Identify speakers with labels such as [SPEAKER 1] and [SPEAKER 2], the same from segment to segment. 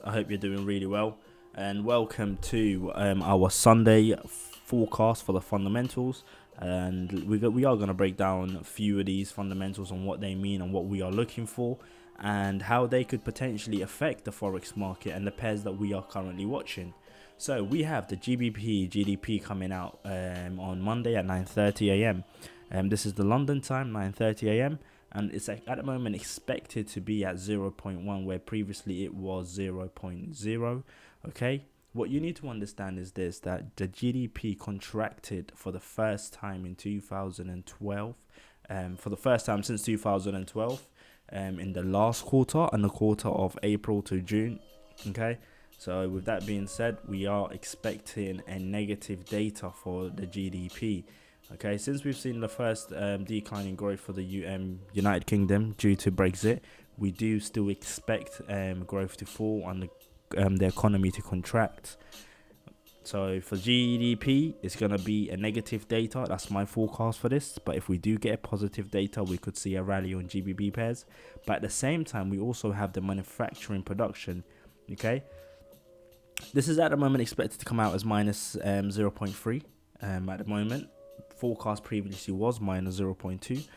[SPEAKER 1] I hope you're doing really well, and welcome to our Sunday forecast for the fundamentals. And we are going to break down a few of these fundamentals on what they mean and what we are looking for, and how they could potentially affect the forex market and the pairs that we are currently watching. So we have the GBP GDP coming out on Monday at 9:30 a.m. This is the London time, 9:30 a.m. And it's at the moment expected to be at zero point 0.1, where previously it was zero point 0. Okay, what you need to understand is this: that the GDP contracted for the first time in 2012, for the first time since 2012, in the last quarter and the quarter of April to June. Okay, so with that being said, we are expecting a negative data for the GDP. Okay, since we've seen the first decline in growth for the United Kingdom due to Brexit, we do still expect growth to fall and the economy to contract. So for GDP, it's going to be a negative data. That's my forecast for this. But if we do get a positive data, we could see a rally on GBP pairs. But at the same time, we also have the manufacturing production. Okay, this is at the moment expected to come out as minus 0.3 at the moment. Forecast previously was minus 0.2,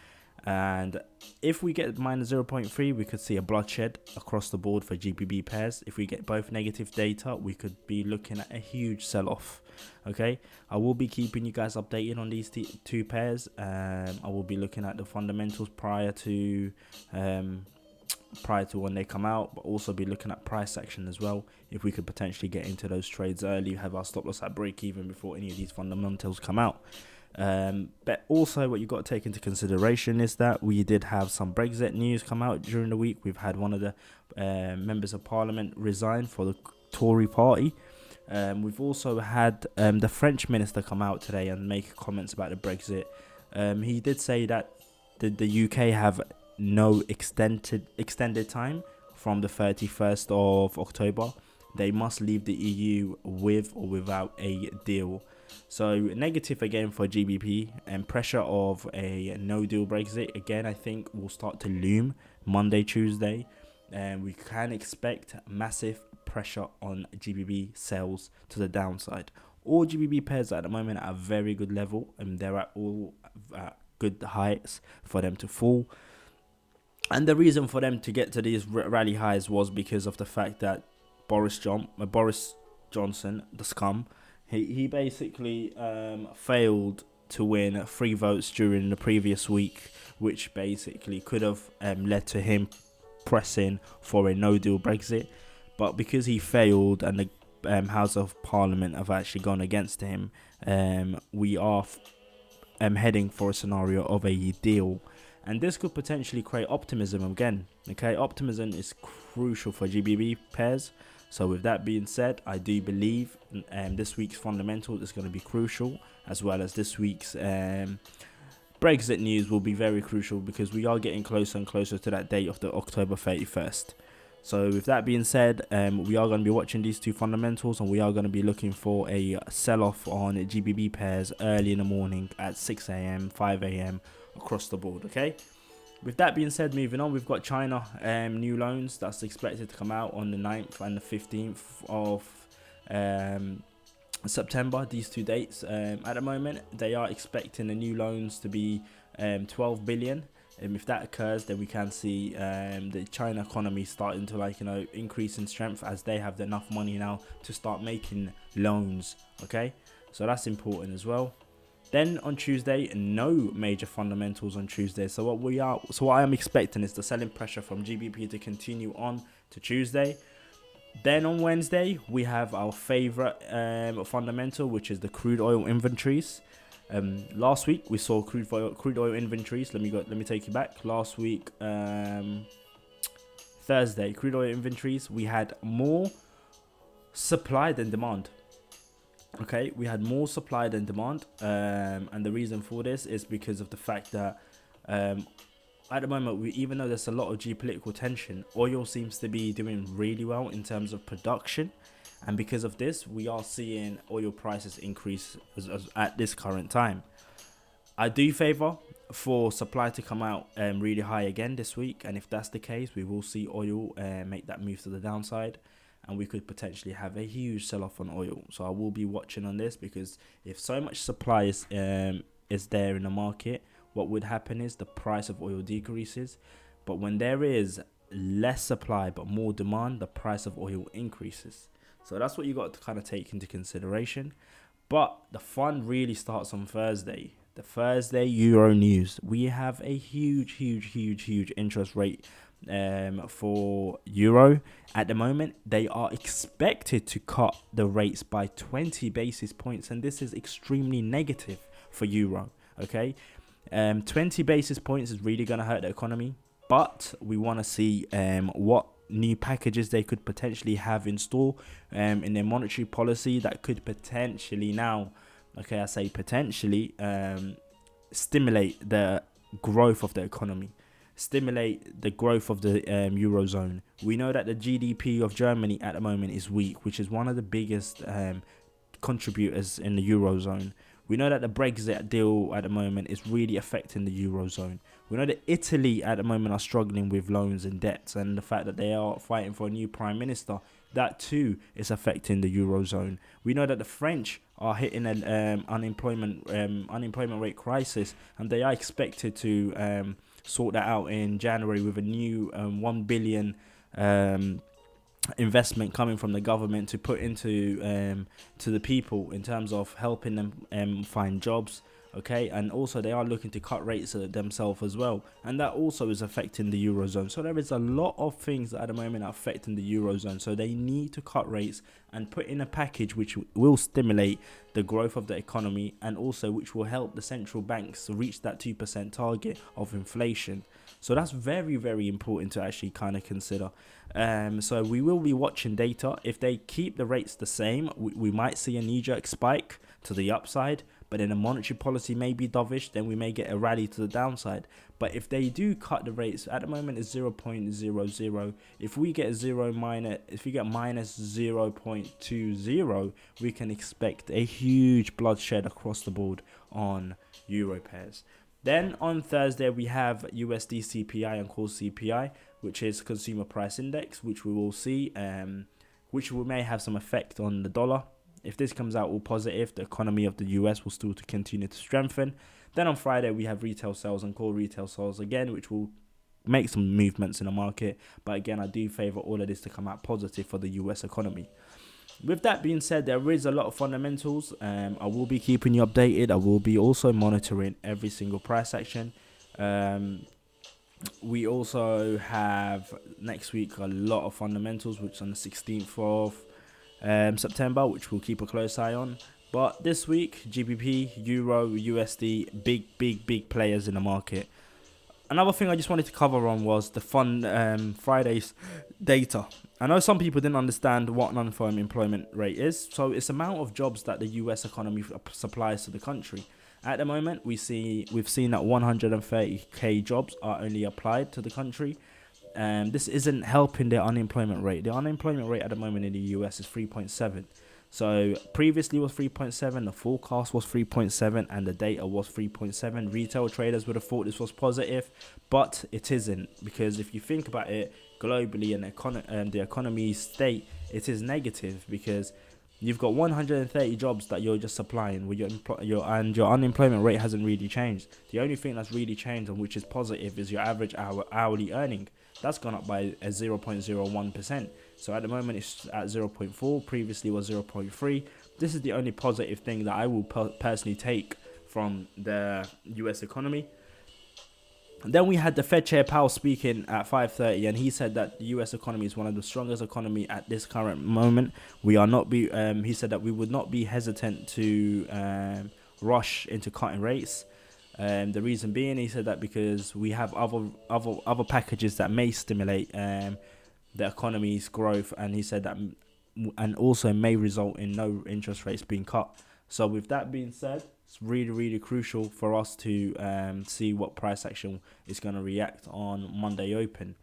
[SPEAKER 1] and if we get minus 0.3, we could see a bloodshed across the board for GBP pairs. If we get both negative data, we could be looking at a huge sell-off. Okay, I will be keeping you guys updated on these two pairs. I will be looking at the fundamentals prior to when they come out, but also be looking at price action as well. If we could potentially get into those trades early, have our stop loss at break even before any of these fundamentals come out. But also what you've got to take into consideration is that we did have some Brexit news come out during the week. We've had one of the members of parliament resign for the Tory party. We've also had the French minister come out today and make comments about the Brexit. He did say that the UK have no extended time from the 31st of October. They must leave the EU with or without a deal. So negative again for GBP, and pressure of a no deal Brexit again I think will start to loom Monday, Tuesday, and we can expect massive pressure on GBP sales to the downside. All GBP pairs at the moment are at a very good level, and they're at all good heights for them to fall. And the reason for them to get to these rally highs was because of the fact that Boris Johnson, the scum, he basically failed to win 3 votes during the previous week, which basically could have led to him pressing for a no-deal Brexit. But because he failed and the House of Parliament have actually gone against him, we are heading for a scenario of a deal. And this could potentially create optimism again. Okay, optimism is crucial for GBP pairs. So with that being said, I do believe this week's fundamental is going to be crucial, as well as this week's Brexit news will be very crucial, because we are getting closer and closer to that date of the October 31st. So with that being said, we are going to be watching these two fundamentals, and we are going to be looking for a sell-off on GBP pairs early in the morning at 6 a.m, 5 a.m, across the board, okay? With that being said, moving on, we've got China new loans that's expected to come out on the 9th and the 15th of September. These two dates. At the moment, they are expecting the new loans to be 12 billion. If that occurs, then we can see the China economy starting to increase in strength, as they have enough money now to start making loans. Okay, so that's important as well. Then on Tuesday, no major fundamentals on Tuesday. So what I am expecting is the selling pressure from GBP to continue on to Tuesday. Then on Wednesday, we have our favorite fundamental, which is the crude oil inventories. Last week we saw crude oil inventories. Let me take you back. Last week, Thursday, crude oil inventories. We had more supply than demand. Okay, we had more supply than demand, and the reason for this is because of the fact that at the moment, even though there's a lot of geopolitical tension, oil seems to be doing really well in terms of production, and because of this, we are seeing oil prices increase at this current time. I do favour for supply to come out really high again this week, and if that's the case, we will see oil make that move to the downside. and we could potentially have a huge sell-off on oil. So I will be watching on this, because if so much supply is there in the market, what would happen is the price of oil decreases. But when there is less supply but more demand, the price of oil increases. So that's what you got to kind of take into consideration. But the fun really starts on Thursday. The Thursday Euro news. We have a huge interest rate for Euro. At the moment, they are expected to cut the rates by 20 basis points, and this is extremely negative for Euro. Okay, 20 basis points is really going to hurt the economy, but we want to see what new packages they could potentially have in store in their monetary policy that could potentially now, okay, I say potentially, stimulate the growth of the economy, stimulate the growth of the Eurozone. We know that the GDP of Germany at the moment is weak, which is one of the biggest contributors in the Eurozone. We know that the Brexit deal at the moment is really affecting the Eurozone. We know that Italy at the moment are struggling with loans and debts, and the fact that they are fighting for a new prime minister, that too is affecting the Eurozone. We know that the French are hitting an unemployment rate crisis, and they are expected to sort that out in January with a new 1 billion investment coming from the government to put into to the people in terms of helping them find jobs. Okay, and also they are looking to cut rates themselves as well, and that also is affecting the Eurozone. So there is a lot of things that at the moment are affecting the Eurozone, so they need to cut rates and put in a package which will stimulate the growth of the economy, and also which will help the central banks reach that 2% target of inflation. So that's very important to actually kind of consider. So we will be watching data. If they keep the rates the same, we might see a knee-jerk spike to the upside, but then the monetary policy may be dovish, then we may get a rally to the downside. But if they do cut the rates, at the moment it's 0.00. If we get minus 0.20, we can expect a huge bloodshed across the board on Euro pairs. Then on Thursday we have USD CPI and core CPI, which is consumer price index, which we will see, which may have some effect on the dollar. If this comes out all positive, the economy of the US will still continue to strengthen. Then on Friday, we have retail sales and core retail sales again, which will make some movements in the market. But again, I do favor all of this to come out positive for the US economy. With that being said, there is a lot of fundamentals. I will be keeping you updated. I will be also monitoring every single price action. We also have next week a lot of fundamentals, which is on the 16th of September, which we'll keep a close eye on. But this week, GBP, Euro, USD, big players in the market. Another thing I just wanted to cover on was the Friday's data. I know some people didn't understand what unemployment rate is. So it's the amount of jobs that the US economy supplies to the country. At the moment, we've seen that 130k jobs are only applied to the country. This isn't helping their unemployment rate. The unemployment rate at the moment in the US is 3.7. So previously was 3.7, the forecast was 3.7, and the data was 3.7. Retail traders would have thought this was positive, but it isn't, because if you think about it globally and the economy state, it is negative, because you've got 130 jobs that you're just supplying, with your unemployment rate hasn't really changed. The only thing that's really changed and which is positive is your average hourly earning. That's gone up by a 0.01%. So at the moment it's at 0.4. Previously was 0.3. This is the only positive thing that I will personally take from the US economy. And then we had the Fed Chair Powell speaking at 5:30, and he said that the US economy is one of the strongest economy at this current moment. He said that we would not be hesitant to rush into cutting rates. The reason being, he said that because we have other packages that may stimulate the economy's growth, and he said that, and also may result in no interest rates being cut. So with that being said, it's really crucial for us to see what price action is going to react on Monday open.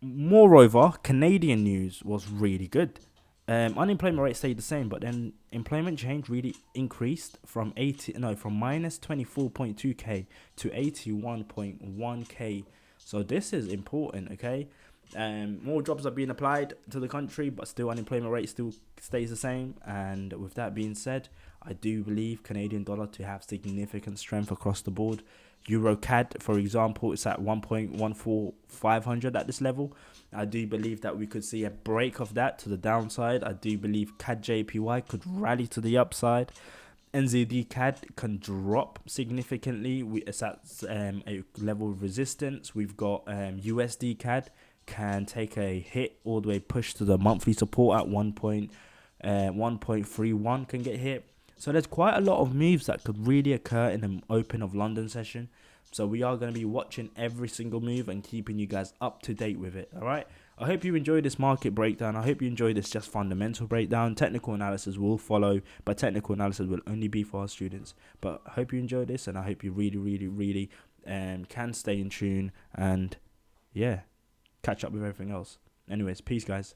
[SPEAKER 1] Moreover, Canadian news was really good. Unemployment rate stayed the same, but then employment change really increased from minus 24.2k to 81.1k. So this is important, okay? More jobs are being applied to the country, but still unemployment rate still stays the same. And with that being said, I do believe Canadian dollar to have significant strength across the board. Euro CAD, for example, it's at 1.14500 at this level. I do believe that we could see a break of that to the downside. I do believe CAD JPY could rally to the upside. NZD CAD can drop significantly. It's at a level of resistance. We've got USD CAD can take a hit all the way, push to the monthly support at 1.31 can get hit. So there's quite a lot of moves that could really occur in the Open of London session. So we are going to be watching every single move and keeping you guys up to date with it. All right. I hope you enjoyed this market breakdown. I hope you enjoyed this just fundamental breakdown. Technical analysis will follow, but technical analysis will only be for our students. But I hope you enjoyed this, and I hope you really can stay in tune and, yeah, catch up with everything else. Anyways, peace, guys.